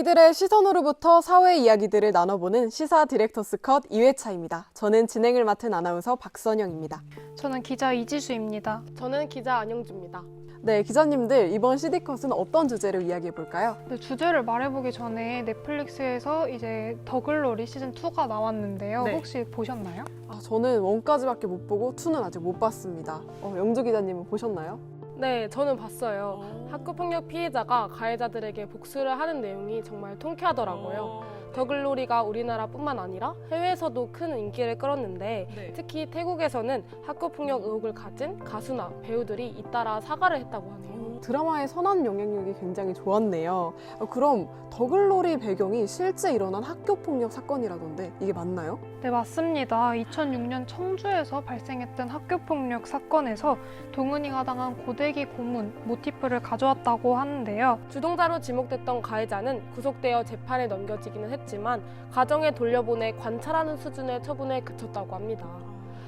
저희들의 시선으로부터 사회 이야기들을 나눠보는 시사 디렉터스 컷 2회차입니다. 저는 진행을 맡은 아나운서 박선영입니다. 저는 기자 이지수입니다. 저는 기자 안영주입니다. 네, 기자님들 이번 CD컷은 어떤 주제로 이야기해 볼까요? 네, 주제를 말해보기 전에 넷플릭스에서 이제 더글로리 시즌2가 나왔는데요. 네. 혹시 보셨나요? 저는 1까지밖에 못 보고 2는 아직 못 봤습니다. 영주 기자님은 보셨나요? 네, 저는 봤어요. 학교폭력 피해자가 가해자들에게 복수를 하는 내용이 정말 통쾌하더라고요. 더글로리가 우리나라뿐만 아니라 해외에서도 큰 인기를 끌었는데 특히 태국에서는 학교폭력 의혹을 가진 가수나 배우들이 잇따라 사과를 했다고 하네요. 드라마의 선한 영향력이 굉장히 좋았네요. 그럼 더글로리 배경이 실제 일어난 학교폭력 사건이라던데 이게 맞나요? 네, 맞습니다. 2006년 청주에서 발생했던 학교폭력 사건에서 동은이가 당한 고데기 고문 모티프를 가져왔다고 하는데요. 주동자로 지목됐던 가해자는 구속되어 재판에 넘겨지기는 했지만 가정에 돌려보내 관찰하는 수준의 처분에 그쳤다고 합니다.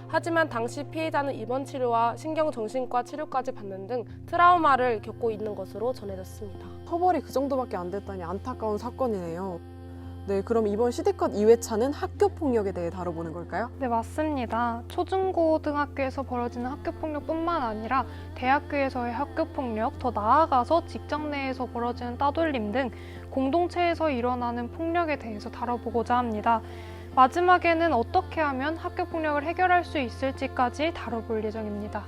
하지만 당시 피해자는 입원 치료와 신경정신과 치료까지 받는 등 트라우마를 겪고 있는 것으로 전해졌습니다. 처벌이 그 정도밖에 안 됐다니 안타까운 사건이네요. 네, 그럼 이번 CD컷 2회차는 학교폭력에 대해 다뤄보는 걸까요? 네, 맞습니다. 초중고등학교에서 벌어지는 학교폭력뿐만 아니라 대학교에서의 학교폭력, 더 나아가서 직장 내에서 벌어지는 따돌림 등 공동체에서 일어나는 폭력에 대해서 다뤄보고자 합니다. 마지막에는 어떻게 하면 학교폭력을 해결할 수 있을지까지 다뤄볼 예정입니다.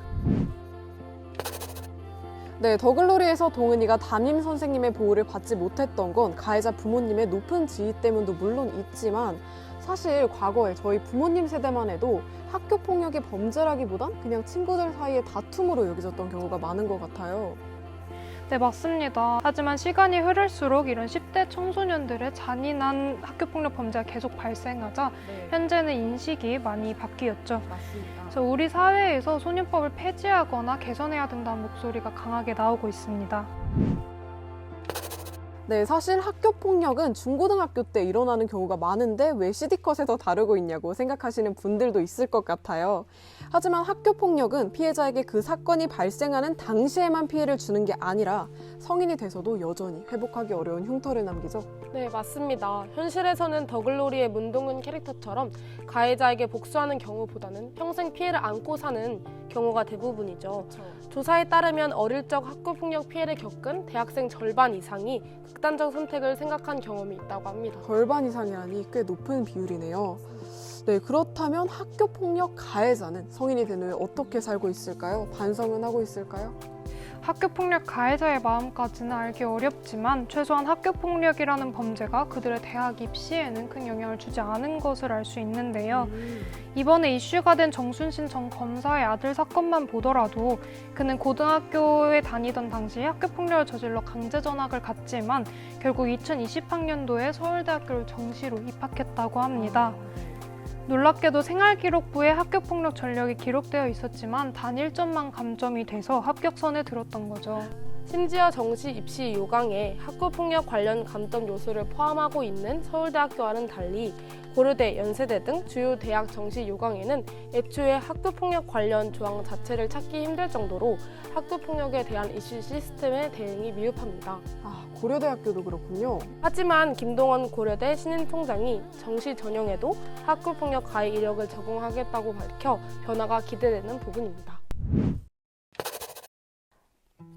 네, 더글로리에서 동은이가 담임 선생님의 보호를 받지 못했던 건 가해자 부모님의 높은 지위 때문도 물론 있지만 사실 과거에 저희 부모님 세대만 해도 학교폭력이 범죄라기보단 그냥 친구들 사이의 다툼으로 여겨졌던 경우가 많은 것 같아요. 네, 맞습니다. 하지만 시간이 흐를수록 이런 10대 청소년들의 잔인한 학교폭력 범죄가 계속 발생하자 현재는 인식이 많이 바뀌었죠. 맞습니다. 그래서 우리 사회에서 소년법을 폐지하거나 개선해야 된다는 목소리가 강하게 나오고 있습니다. 네, 사실 학교폭력은 중고등학교 때 일어나는 경우가 많은데 왜 CD컷에서 다루고 있냐고 생각하시는 분들도 있을 것 같아요. 하지만 학교폭력은 피해자에게 그 사건이 발생하는 당시에만 피해를 주는 게 아니라 성인이 돼서도 여전히 회복하기 어려운 흉터를 남기죠. 네, 맞습니다. 현실에서는 더글로리의 문동은 캐릭터처럼 가해자에게 복수하는 경우보다는 평생 피해를 안고 사는 경우가 대부분이죠. 조사에 따르면 어릴 적 학교폭력 피해를 겪은 대학생 절반 이상이 극단적 선택을 생각한 경험이 있다고 합니다. 절반 이상이라니 꽤 높은 비율이네요. 네, 그렇다면 학교폭력 가해자는 성인이 된 후에 어떻게 살고 있을까요? 반성은 하고 있을까요? 학교폭력 가해자의 마음까지는 알기 어렵지만 최소한 학교폭력이라는 범죄가 그들의 대학 입시에는 큰 영향을 주지 않은 것을 알 수 있는데요. 이번에 이슈가 된 정순신 전 검사의 아들 사건만 보더라도 그는 고등학교에 다니던 당시에 학교폭력을 저질러 강제 전학을 갔지만 결국 2020학년도에 서울대학교를 정시로 입학했다고 합니다. 놀랍게도 생활기록부에 학교폭력 전력이 기록되어 있었지만 단 1점만 감점이 돼서 합격선에 들었던 거죠. 심지어 정시 입시 요강에 학교폭력 관련 감점 요소를 포함하고 있는 서울대학교와는 달리 고려대, 연세대 등 주요 대학 정시 요강에는 애초에 학교폭력 관련 조항 자체를 찾기 힘들 정도로 학교폭력에 대한 이슈 시스템의 대응이 미흡합니다. 고려대학교도 그렇군요. 하지만 김동원 고려대 신임 총장이 정시 전형에도 학교폭력 가해 이력을 적용하겠다고 밝혀 변화가 기대되는 부분입니다.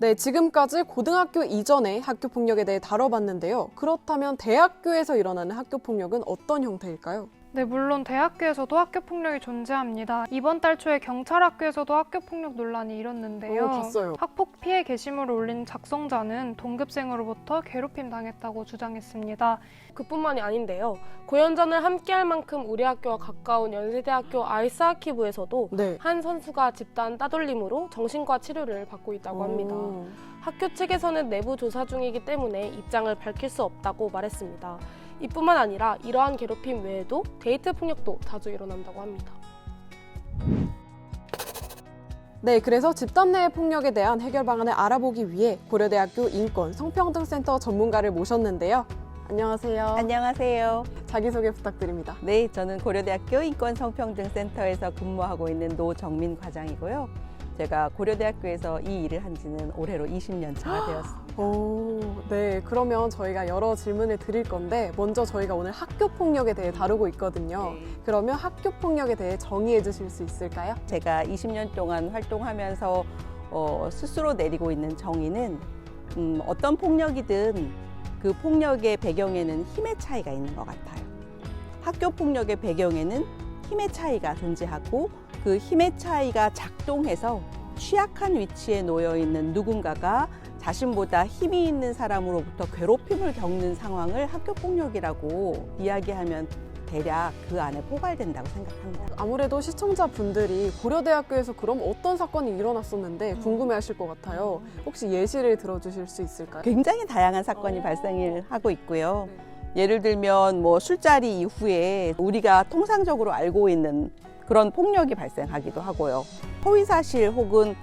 네, 지금까지 고등학교 이전의 학교폭력에 대해 다뤄봤는데요. 그렇다면 대학교에서 일어나는 학교폭력은 어떤 형태일까요? 네, 물론 대학교에서도 학교폭력이 존재합니다. 이번 달 초에 경찰학교에서도 학교폭력 논란이 일었는데요. 봤어요. 학폭 피해 게시물을 올린 작성자는 동급생으로부터 괴롭힘 당했다고 주장했습니다. 그뿐만이 아닌데요. 고연전을 함께할 만큼 우리 학교와 가까운 연세대학교 아이스하키부에서도 한 선수가 집단 따돌림으로 정신과 치료를 받고 있다고 합니다. 학교 측에서는 내부 조사 중이기 때문에 입장을 밝힐 수 없다고 말했습니다. 이뿐만 아니라 이러한 괴롭힘 외에도 데이트 폭력도 자주 일어난다고 합니다. 네, 그래서 집단 내의 폭력에 대한 해결 방안을 알아보기 위해 고려대학교 인권 성평등센터 전문가를 모셨는데요. 안녕하세요. 안녕하세요. 자기소개 부탁드립니다. 네, 저는 고려대학교 인권성평등센터에서 근무하고 있는 노정민 과장이고요. 제가 고려대학교에서 이 일을 한 지는 올해로 20년 차가 되었습니다. 오, 네. 그러면 저희가 여러 질문을 드릴 건데 먼저 저희가 오늘 학교 폭력에 대해 다루고 있거든요. 네. 그러면 학교 폭력에 대해 정의해 주실 수 있을까요? 제가 20년 동안 활동하면서 스스로 내리고 있는 정의는 어떤 폭력이든 그 폭력의 배경에는 힘의 차이가 있는 것 같아요. 학교 폭력의 배경에는 힘의 차이가 존재하고 그 힘의 차이가 작동해서 취약한 위치에 놓여 있는 누군가가 자신보다 힘이 있는 사람으로부터 괴롭힘을 겪는 상황을 학교 폭력이라고 이야기하면 대략 그 안에 포괄된다고 생각합니다. 아무래도 시청자분들이 고려대학교에서 그럼 어떤 사건이 일어났었는데 궁금해하실 것 같아요. 혹시 예시를 들어주실 수 있을까요? 굉장히 다양한 사건이 발생을 하고 있고요. 예를 들면 뭐 술자리 이후에 우리가 통상적으로 알고 있는 그런 폭력이 발생하기도 하고요. 허위사실 혹은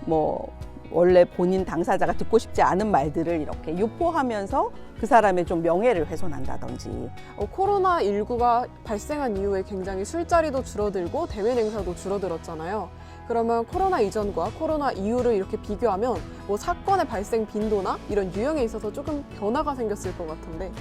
뭐 원래 본인 당사자가 듣고 싶지 않은 말들을 이렇게 유포하면서 그 사람의 좀 명예를 훼손한다든지. 코로나19가 발생한 이후에 굉장히 술자리도 줄어들고 대면 행사도 줄어들었잖아요. 그러면 코로나 이전과 코로나 이후를 이렇게 비교하면 뭐 사건의 발생 빈도나 이런 유형에 있어서 조금 변화가 생겼을 것 같은데.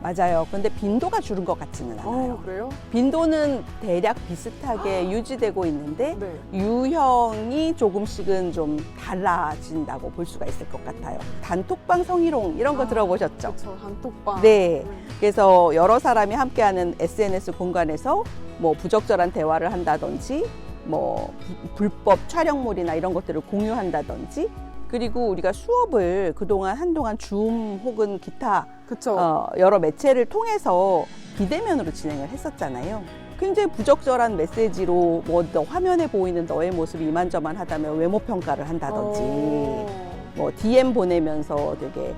맞아요. 근데 빈도가 줄은 것 같지는 않아요. 그래요? 빈도는 대략 비슷하게 유지되고 있는데 네. 유형이 조금씩은 좀 달라진다고 볼 수가 있을 것 같아요. 단톡방 성희롱 이런 거 들어보셨죠? 그렇죠. 단톡방. 네. 그래서 여러 사람이 함께하는 SNS 공간에서 뭐 부적절한 대화를 한다든지 뭐 불법 촬영물이나 이런 것들을 공유한다든지 그리고 우리가 수업을 그동안 한동안 줌 혹은 기타 그쵸. 여러 매체를 통해서 비대면으로 진행을 했었잖아요. 굉장히 부적절한 메시지로 뭐 너 화면에 보이는 너의 모습이 이만저만하다면 외모 평가를 한다든지 뭐 DM 보내면서 되게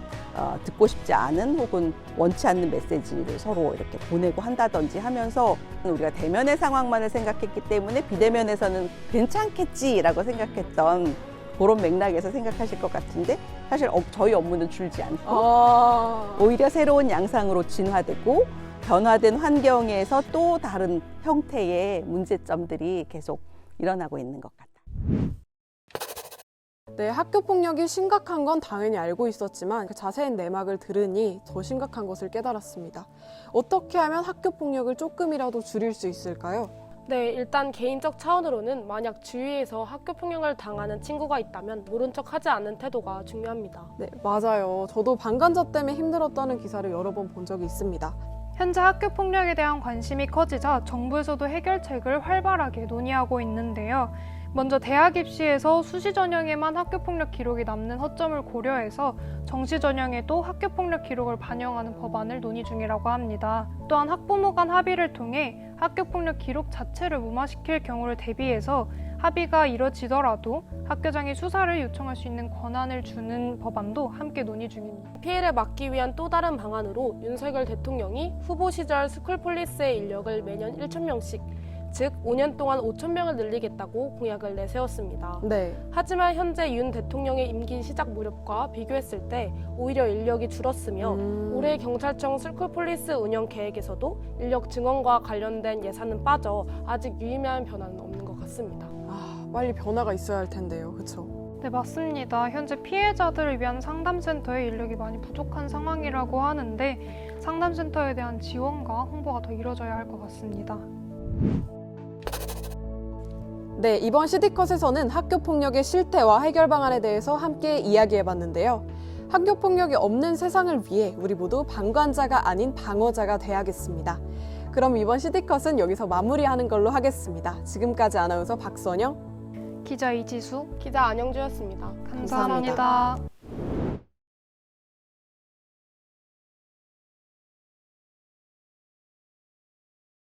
듣고 싶지 않은 혹은 원치 않는 메시지를 서로 이렇게 보내고 한다든지 하면서 우리가 대면의 상황만을 생각했기 때문에 비대면에서는 괜찮겠지라고 생각했던 그런 맥락에서 생각하실 것 같은데 사실 저희 업무는 줄지 않고 오히려 새로운 양상으로 진화되고 변화된 환경에서 또 다른 형태의 문제점들이 계속 일어나고 있는 것 같아요. 네, 학교 폭력이 심각한 건 당연히 알고 있었지만 그 자세한 내막을 들으니 더 심각한 것을 깨달았습니다. 어떻게 하면 학교 폭력을 조금이라도 줄일 수 있을까요? 네, 일단 개인적 차원으로는 만약 주위에서 학교 폭력을 당하는 친구가 있다면 모른 척 하지 않는 태도가 중요합니다. 네, 맞아요. 저도 방관자 때문에 힘들었다는 기사를 여러 번 본 적이 있습니다. 현재 학교 폭력에 대한 관심이 커지자 정부에서도 해결책을 활발하게 논의하고 있는데요. 먼저 대학 입시에서 수시 전형에만 학교 폭력 기록이 남는 허점을 고려해서 정시 전형에도 학교 폭력 기록을 반영하는 법안을 논의 중이라고 합니다. 또한 학부모 간 합의를 통해 학교 폭력 기록 자체를 무마시킬 경우를 대비해서 합의가 이뤄지더라도 학교장이 수사를 요청할 수 있는 권한을 주는 법안도 함께 논의 중입니다. 피해를 막기 위한 또 다른 방안으로 윤석열 대통령이 후보 시절 스쿨폴리스의 인력을 매년 1,000명씩 즉 5년 동안 5,000명을 늘리겠다고 공약을 내세웠습니다. 네. 하지만 현재 윤 대통령의 임기 시작 무렵과 비교했을 때 오히려 인력이 줄었으며 올해 경찰청 스쿨폴리스 운영 계획에서도 인력 증원과 관련된 예산은 빠져 아직 유의미한 변화는 없는 것 같습니다. 빨리 변화가 있어야 할 텐데요. 그렇죠? 네, 맞습니다. 현재 피해자들을 위한 상담센터의 인력이 많이 부족한 상황이라고 하는데 상담센터에 대한 지원과 홍보가 더 이뤄져야 할 것 같습니다. 네, 이번 CD컷에서는 학교 폭력의 실태와 해결 방안에 대해서 함께 이야기해봤는데요. 학교 폭력이 없는 세상을 위해 우리 모두 방관자가 아닌 방어자가 돼야겠습니다. 그럼 이번 CD컷은 여기서 마무리하는 걸로 하겠습니다. 지금까지 아나운서 박선영, 기자 이지수, 기자 안영주였습니다. 감사합니다.